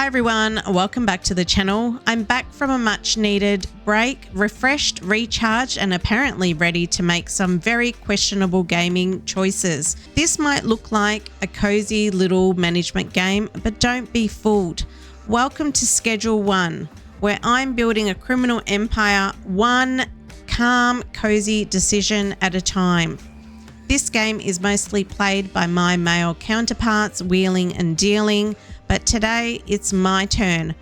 everyone, welcome back to the channel. I'm back from a much needed break, refreshed, recharged, and apparently ready to make some very questionable gaming choices. This might look like a cozy little management game, but don't be fooled. Welcome to Schedule 1, where I'm building a criminal empire one calm, cozy decision at a time. This game is mostly played by my male counterparts, wheeling and dealing, but today it's my turn.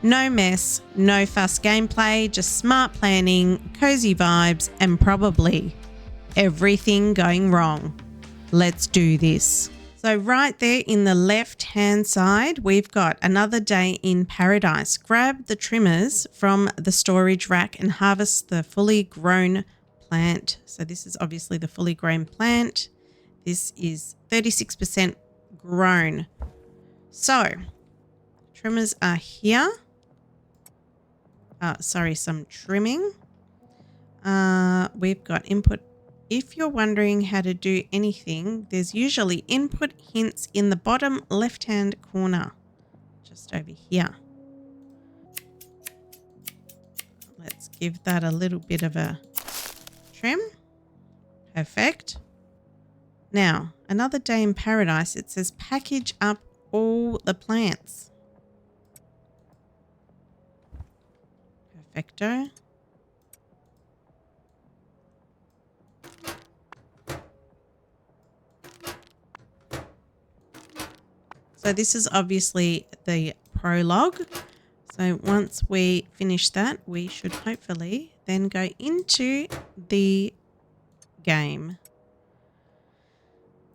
No mess, no fuss gameplay, just smart planning, cozy vibes, and probably everything going wrong. Let's do this. So right there in the left-hand side, we've got another day in paradise. Grab the trimmers from the storage rack and harvest the fully grown plant. So this is obviously the fully grown plant. This is 36% grown. So trimmers are here. Some trimming. We've got input. If you're wondering how to do anything, there's usually input hints in the bottom left-hand corner, just over here. Let's give that a little bit of a trim. Perfect. Now, another day in paradise. It says package up all the plants. Perfecto. So this is obviously the prologue. So once we finish that, we should hopefully then go into the game.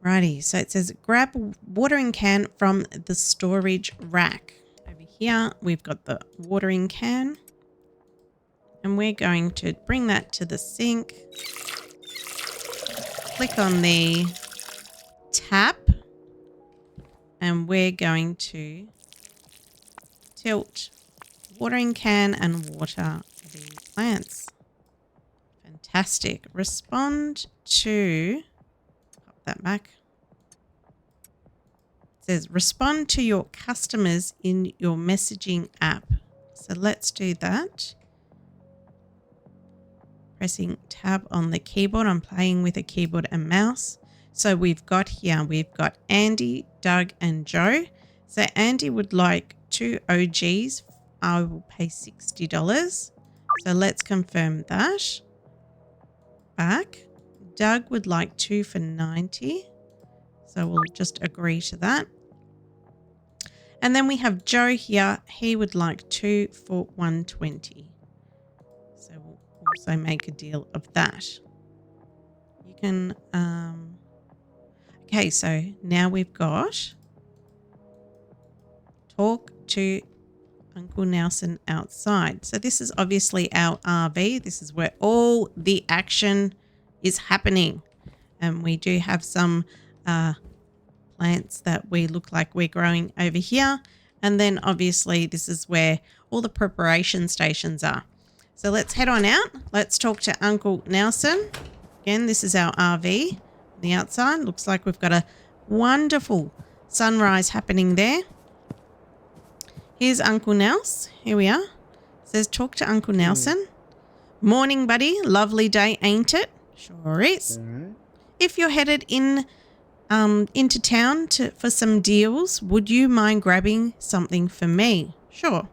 Righty, so it says grab watering can from the storage rack. Over here, we've got the watering can. And we're going to bring that to the sink. Click on the tap. And we're going to tilt watering can and water the plants. Fantastic. Respond to, pop that back. It says respond to your customers in your messaging app. So let's do that. Pressing tab on the keyboard. I'm playing with a keyboard and mouse. So we've got Andy, Doug, and Joe. So Andy would like 2 OGs. I will pay $60. So let's confirm that. Back. Doug would like 2 for $90. So we'll just agree to that. And then we have Joe here. He would like 2 for $120. So we'll also make a deal of that. You can... Okay, so now we've got talk to Uncle Nelson outside. So this is obviously our RV. This is where all the action is happening. And we do have some plants that we look like we're growing over here. And then obviously this is where all the preparation stations are. So let's head on out. Let's talk to Uncle Nelson. Again, this is our RV. The outside looks like we've got a wonderful sunrise happening there. Here's Uncle Nels. Here we are. It says talk to Uncle Nelson. Morning, buddy. Lovely day, ain't it? Sure is. Right. If you're headed in into town for some deals, would you mind grabbing something for me? Sure.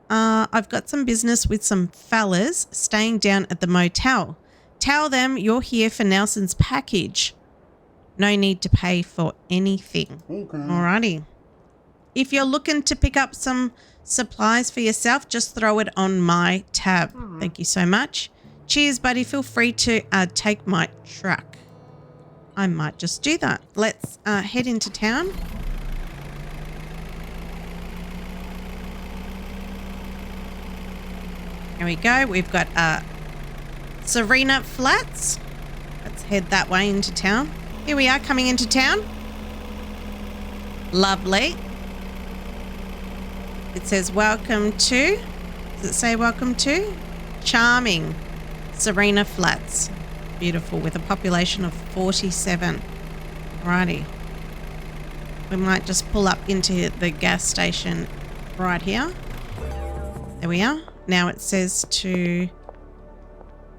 I've got some business with some fellas staying down at the motel. Tell them you're here for Nelson's package. No need to pay for anything. Okay. Alrighty. If you're looking to pick up some supplies for yourself, just throw it on my tab. Right. Thank you so much. Cheers, buddy. Feel free to take my truck. I might just do that. Let's head into town. Here we go. We've got Serena Flats. Let's head that way into town. Here we are coming into town. Lovely. It says welcome to, does it say welcome to? Charming Serena Flats. Beautiful, with a population of 47. Alrighty. We might just pull up into the gas station right here. There we are. Now it says to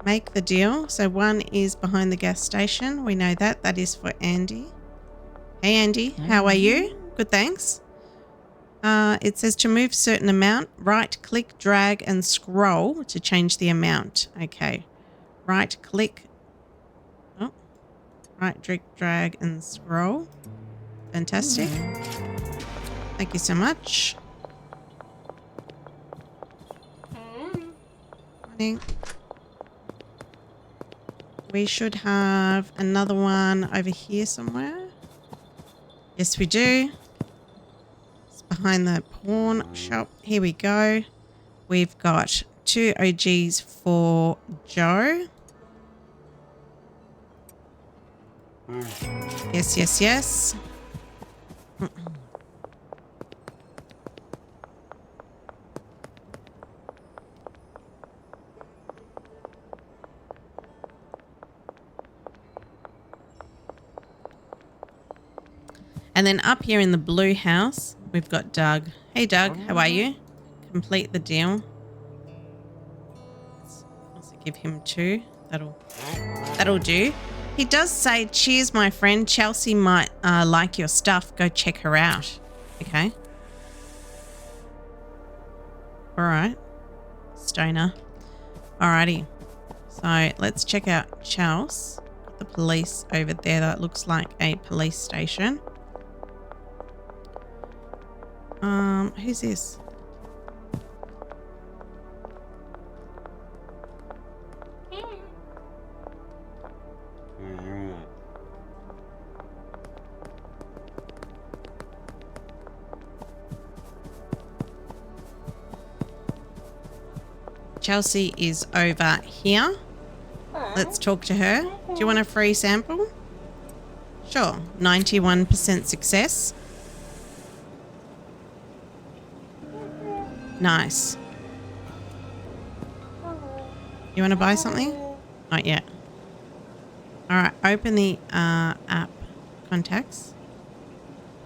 make the deal. So one is behind the gas station. We know that. That is for Andy. Hey, Andy. How are you? Good, thanks. It says to move certain amount, right click, drag and scroll to change the amount. Okay. Right click. Oh. Right click, drag and scroll. Fantastic. Thank you so much. Morning. We should have another one over here somewhere. Yes, we do. It's behind the pawn shop. Here we go. We've got 2 OGs for Joe. Yes, yes, yes. And then up here in the blue house, we've got Doug. Hey, Doug, how are you? Complete the deal. Let's also give him 2. That'll do. He does say, cheers, my friend. Chelsea might like your stuff. Go check her out. Okay. All right. Stoner. Alrighty. So let's check out Chelsea. Got the police over there. That looks like a police station. Who's this? Chelsea is over here. Let's talk to her. Do you want a free sample? Sure. 91% success. Nice. You want to buy something? Not yet. All right. Open the app. Contacts.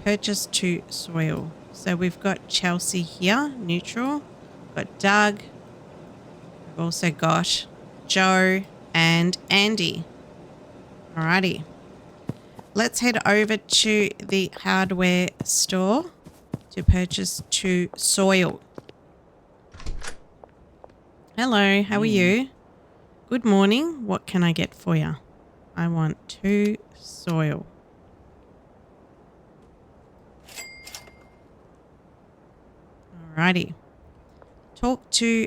Purchase to soil. So we've got Chelsea here. Neutral. We've got Doug. We've also got Joe and Andy. Alrighty. Let's head over to the hardware store to purchase to soil. Hello, how are you? Good morning. What can I get for you? I want 2 soil. Alrighty. Talk to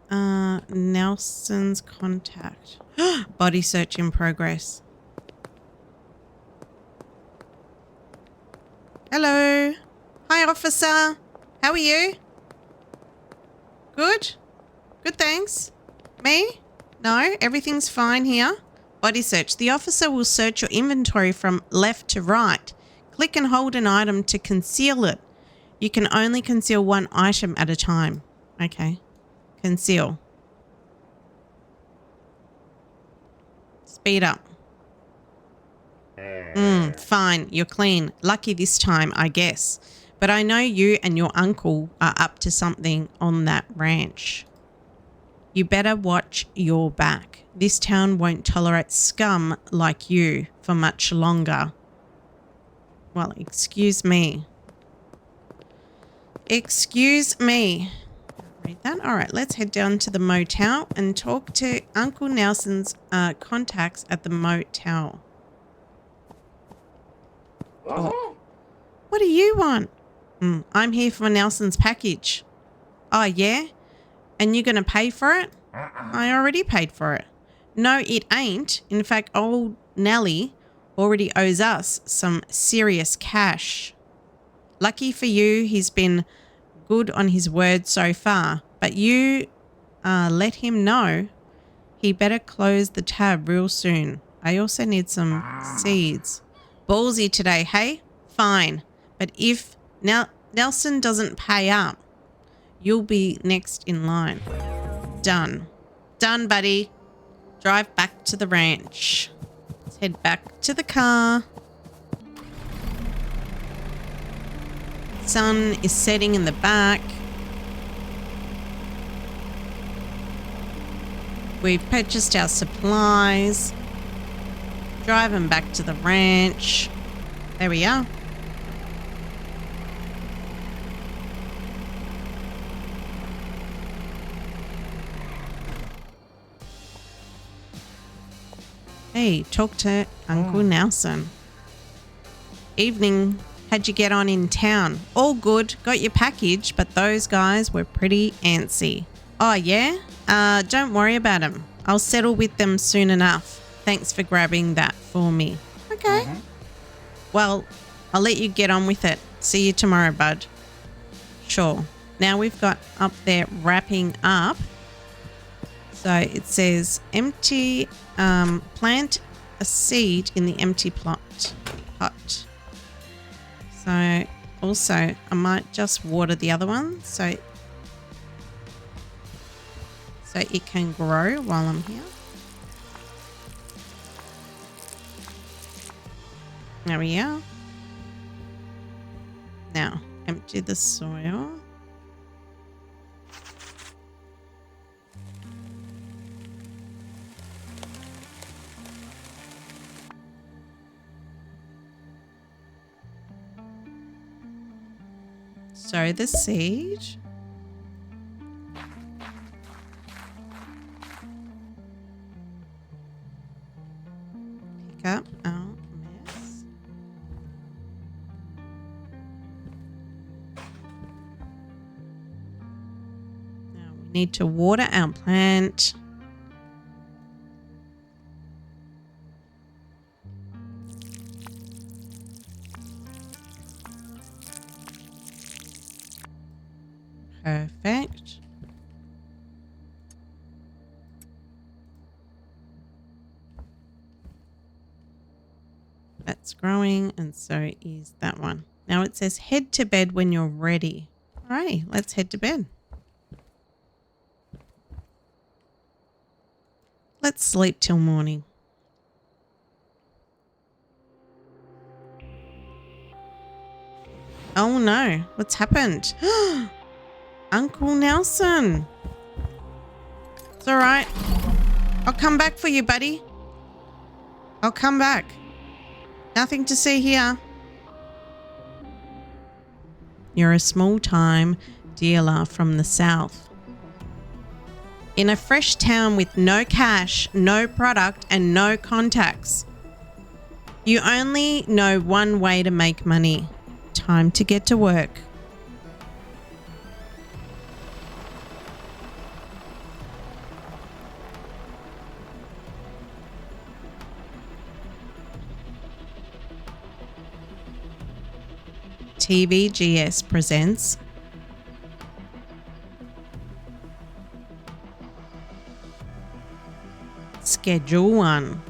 Nelson's contact. Body search in progress. Hello. Hi, officer. How are you? Good? Good, thanks. Me? No, everything's fine here. Body search. The officer will search your inventory from left to right. Click and hold an item to conceal it. You can only conceal 1 item at a time. Okay. Conceal. Speed up. Fine. You're clean. Lucky this time, I guess. But I know you and your uncle are up to something on that ranch. You better watch your back. This town won't tolerate scum like you for much longer. Well, excuse me. Excuse me. Read that. All right, let's head down to the motel and talk to Uncle Nelson's contacts at the motel. Oh. What do you want? I'm here for Nelson's package. Oh, yeah? And you're going to pay for it? I already paid for it. No, it ain't. In fact, old Nelly already owes us some serious cash. Lucky for you, he's been good on his word so far. But you let him know he better close the tab real soon. I also need some seeds. Ballsy today, hey? Fine. But if Nelson doesn't pay up, you'll be next in line. Done. Done, buddy. Drive back to the ranch. Let's head back to the car. Sun is setting in the back. We've purchased our supplies. Driving back to the ranch. There we are. Hey, talk to Uncle Nelson. Evening. How'd you get on in town? All good. Got your package, but those guys were pretty antsy. Oh, yeah? Don't worry about them. I'll settle with them soon enough. Thanks for grabbing that for me. Okay. Well, I'll let you get on with it. See you tomorrow, bud. Sure. Now we've got up there wrapping up. So it says empty, plant a seed in the empty pot. So also I might just water the other one so it can grow while I'm here. There we are. Now empty the soil. Sow the seed. Pick up our mess. Now we need to water our plant. Perfect. That's growing, and so is that one. Now it says head to bed when you're ready. All right, let's head to bed. Let's sleep till morning. Oh no, what's happened? Uncle Nelson. It's all right. I'll come back for you, buddy. I'll come back. Nothing to see here. You're a small-time dealer from the south. In a fresh town with no cash, no product, and no contacts. You only know one way to make money. Time to get to work. TVGS presents Schedule 1.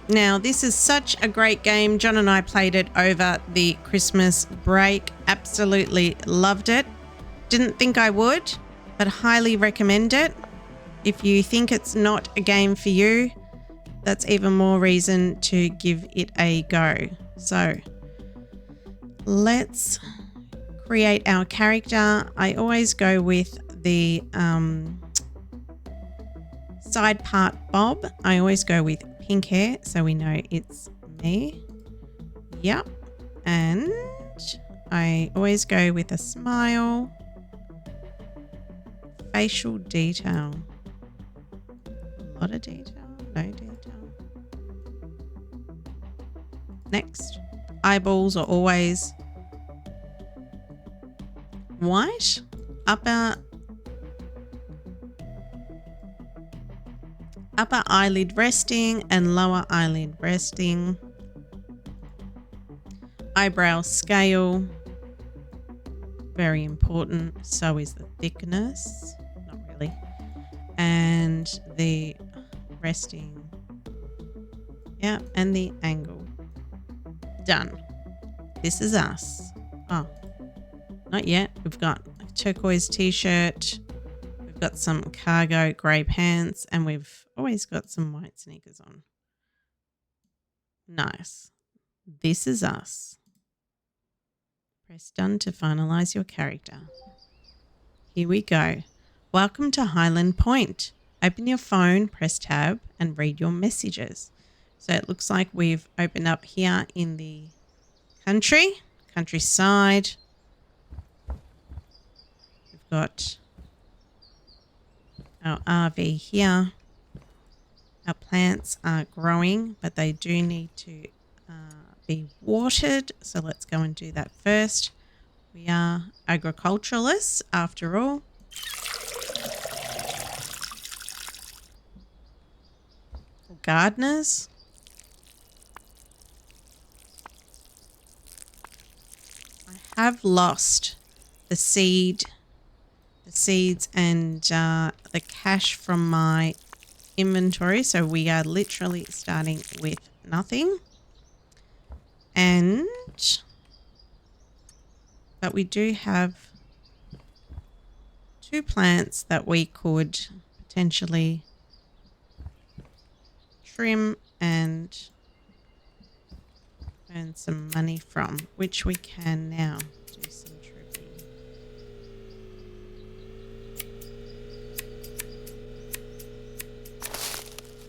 Now, this is such a great game. John and I played it over the Christmas break. Absolutely loved it. Didn't think I would, but highly recommend it. If you think it's not a game for you, that's even more reason to give it a go. So let's create our character. I always go with the side part Bob. I always go with pink hair so we know it's me. Yep. And I always go with a smile. Facial detail. A lot of detail. No detail. Next. Eyeballs are always white. Upper eyelid resting and lower eyelid resting. Eyebrow scale. Very important. So is the thickness. Not really. And the resting. Yeah, and the angle. Done. This is us. Oh, not yet. We've got a turquoise t-shirt. We've got some cargo grey pants, and we've always got some white sneakers on. Nice. This is us. Press done to finalize your character. Here we go. Welcome to Highland Point. Open your phone, press tab, and read your messages. So it looks like we've opened up here in the countryside. We've got our RV here. Our plants are growing, but they do need to be watered. So let's go and do that first. We are agriculturalists after all. Gardeners. I have lost the seeds and the cash from my inventory, so we are literally starting with nothing. But we do have 2 plants that we could potentially trim and earn some money from, which we can now do some trimming.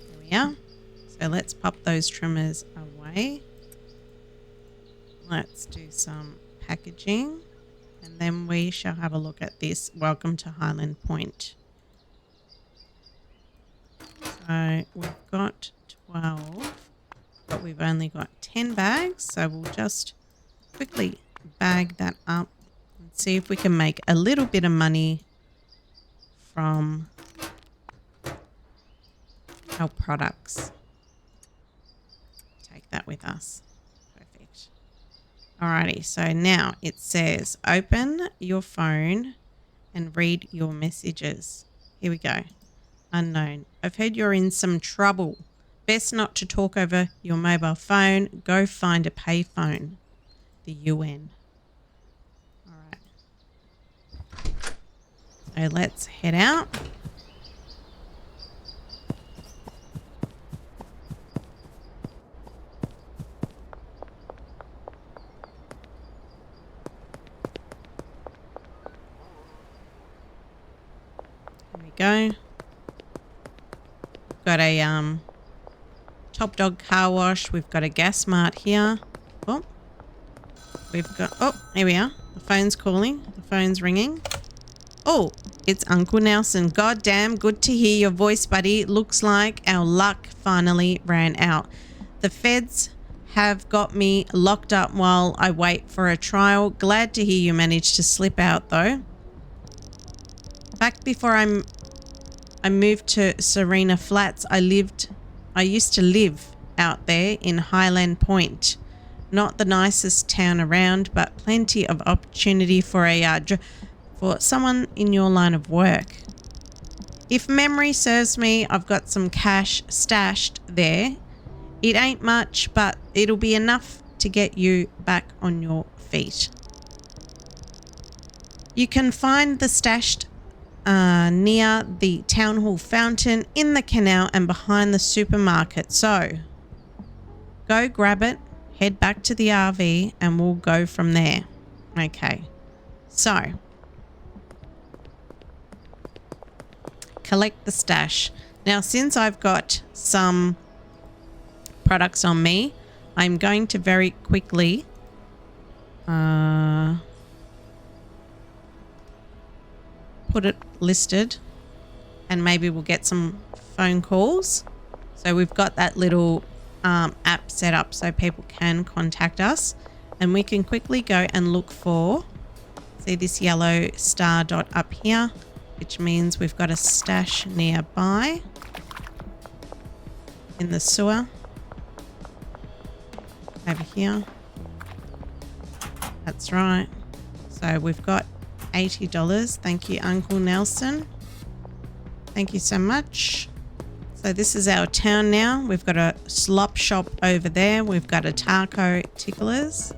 There we are. So let's pop those trimmers away. Let's do some packaging, and then we shall have a look at this. Welcome to Highland Point. So we've got 12, but we've only got 10 bags. So we'll just quickly bag that up and see if we can make a little bit of money from our products. Take that with us. Perfect. Alrighty, so now it says open your phone and read your messages. Here we go. Unknown. I've heard you're in some trouble. Best not to talk over your mobile phone. Go find a payphone. The UN. Alright. So let's head out. Go. Got a Top Dog car wash. We've got a gas mart here. Oh, here we are. The phone's calling. The phone's ringing. Oh, it's Uncle Nelson. God damn, good to hear your voice, buddy. Looks like our luck finally ran out. The feds have got me locked up while I wait for a trial. Glad to hear you managed to slip out though. Back before I moved to Serena Flats, I used to live out there in Highland Point. Not the nicest town around, but plenty of opportunity for for someone in your line of work. If memory serves me, I've got some cash stashed there. It ain't much, but it'll be enough to get you back on your feet. You can find the stashed near the town hall fountain, in the canal, and behind the supermarket. So go grab it, head back to the RV, and we'll go from there. Okay, so collect the stash. Now, since I've got some products on me, I'm going to very quickly put it listed, and maybe we'll get some phone calls. So we've got that little app set up so people can contact us, and we can quickly go and look for, see this yellow star dot up here, which means we've got a stash nearby in the sewer over here. That's right. So we've got $80. Thank you, Uncle Nelson. Thank you so much. So this is our town now. We've got a slop shop over there. We've got a taco ticklers.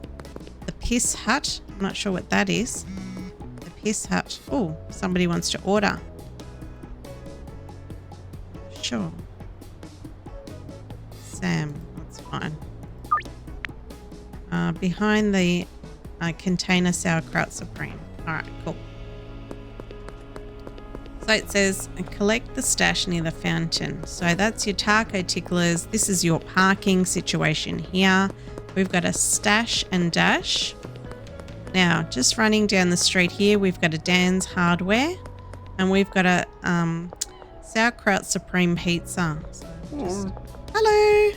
The piss hut. I'm not sure what that is. The piss hut. Oh, somebody wants to order. Sure. Sam, that's fine. Behind the container sauerkraut supreme. All right, cool. So it says collect the stash near the fountain. So that's your taco ticklers. This is your parking situation here. We've got a stash and dash. Now, just running down the street here, we've got a Dan's Hardware, and we've got a sauerkraut supreme pizza. So just, hello,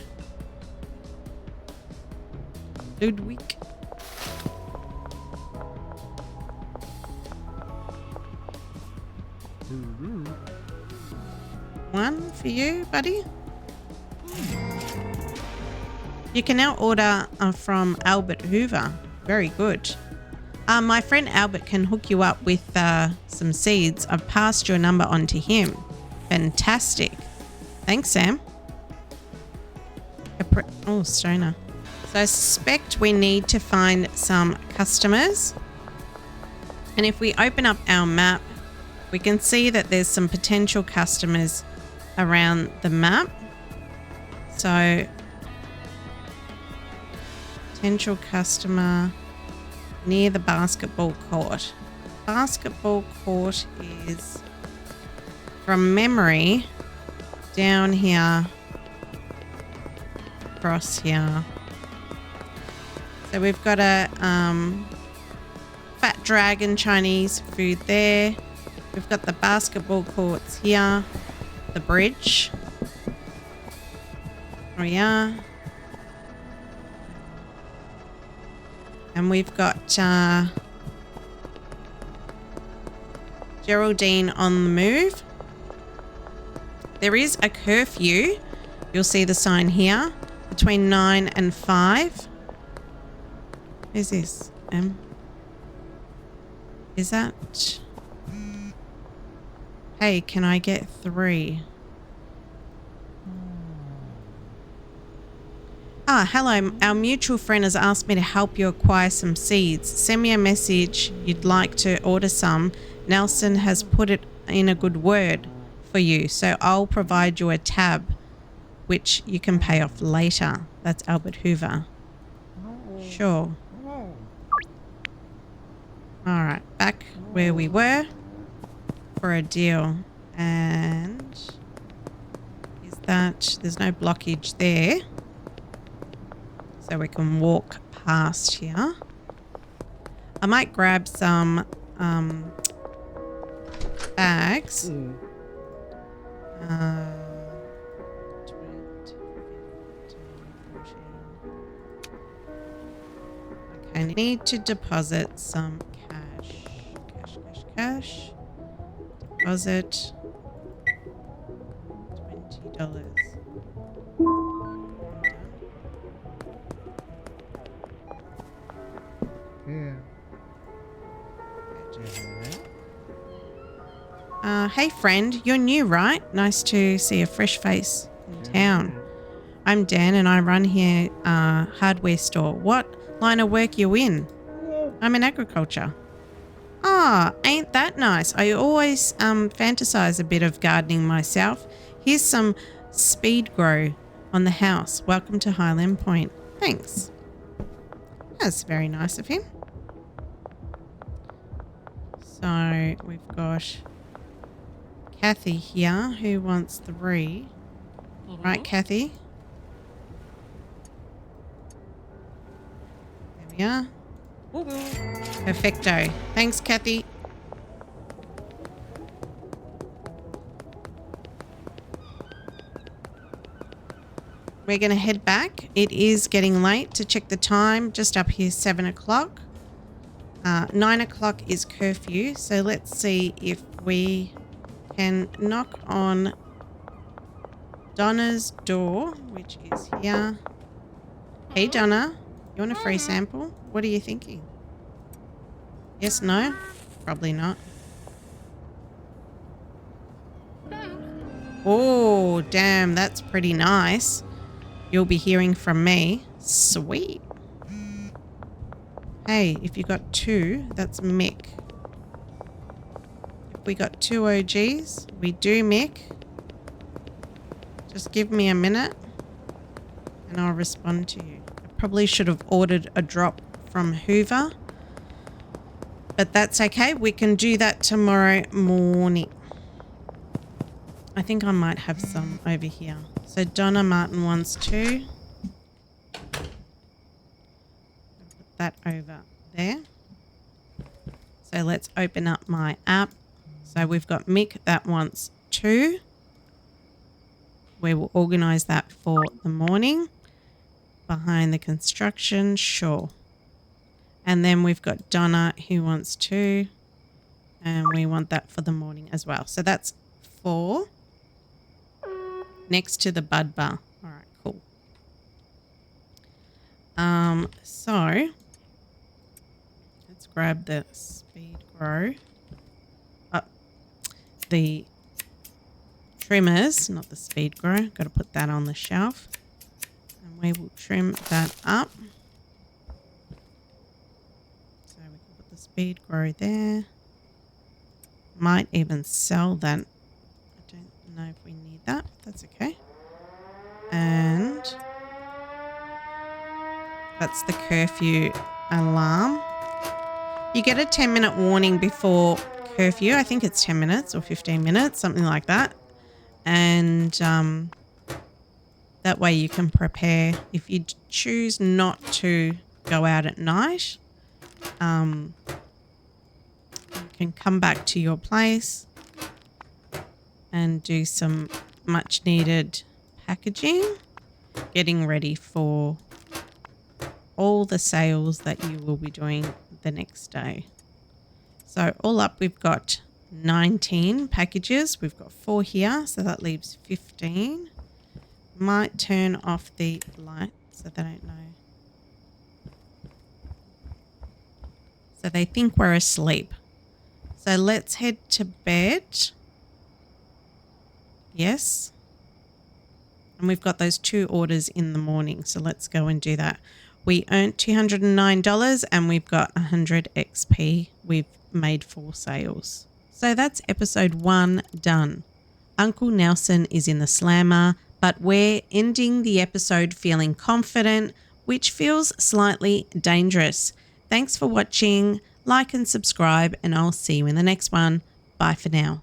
Ludwig. One for you, buddy. You can now order from Albert Hoover. Very good. My friend Albert can hook you up with some seeds. I've passed your number on to him. Fantastic. Thanks, Sam. Oh, Stoner. So I suspect we need to find some customers. And if we open up our map, we can see that there's some potential customers around the map. So, potential customer near the basketball court. Basketball court is, from memory, down here, across here. So we've got a Fat Dragon Chinese food there. We've got the basketball courts here. The bridge. Oh yeah. And we've got Geraldine on the move. There is a curfew. You'll see the sign here. Between 9 and 5. Who's this? Is that... Hey, can I get 3? Ah, hello. Our mutual friend has asked me to help you acquire some seeds. Send me a message you'd like to order some. Nelson has put it in a good word for you, so I'll provide you a tab, which you can pay off later. That's Albert Hoover. Sure. All right, back where we were. For a deal. And is that there's no blockage there, so we can walk past here. I might grab some bags. 20, 14. Okay, I need to deposit some cash. Cash. Deposit $20. Yeah. Hey friend, you're new, right? Nice to see a fresh face in town. I'm Dan and I run here hardware store. What line of work you in? I'm in agriculture. Ah, ain't that nice? I always fantasize a bit of gardening myself. Here's some speed grow on the house. Welcome to Highland Point. Thanks. That's very nice of him. So we've got Kathy here who wants 3. Right, Kathy? There we are. Perfecto. Thanks, Kathy. We're going to head back. It is getting late. To check the time, just up here, 7 o'clock. 9 o'clock is curfew. So let's see if we can knock on Donna's door, which is here. Hey, Donna. You want a free sample? What are you thinking? Yes, no? Probably not. Oh, damn. That's pretty nice. You'll be hearing from me. Sweet. Hey, if you got 2, that's Mick. If we got 2 OGs, we do Mick. Just give me a minute and I'll respond to you. I probably should have ordered a drop from Hoover But that's okay. We can do that tomorrow morning. I think I might have some over here. So Donna Martin wants to. Put that over there. So let's open up my app. So we've got Mick that wants 2. We will organise that for the morning. Behind the construction, sure. And then we've got Donna who wants 2. And we want that for the morning as well. So that's 4. Next to the bud bar. All right, cool. So let's grab the speed grow. The trimmers, not the speed grow. Got to put that on the shelf. And we will trim that up. So we can put the speed grow there. Might even sell that. I don't know if we need that. That's okay. And that's the curfew alarm. You get a 10-minute warning before curfew. I think it's 10 minutes or 15 minutes, something like that. And that way you can prepare. If you choose not to go out at night, you can come back to your place and do some much needed packaging, getting ready for all the sales that you will be doing the next day. So all up, we've got 19 packages. We've got 4 here, so that leaves 15. Might turn off the light so they don't know. So they think we're asleep. So let's head to bed. Yes. And we've got those 2 orders in the morning. So let's go and do that. We earned $209 and we've got 100 XP. We've made 4 sales. So that's episode 1 done. Uncle Nelson is in the slammer, but we're ending the episode feeling confident, which feels slightly dangerous. Thanks for watching. Like and subscribe, and I'll see you in the next one. Bye for now.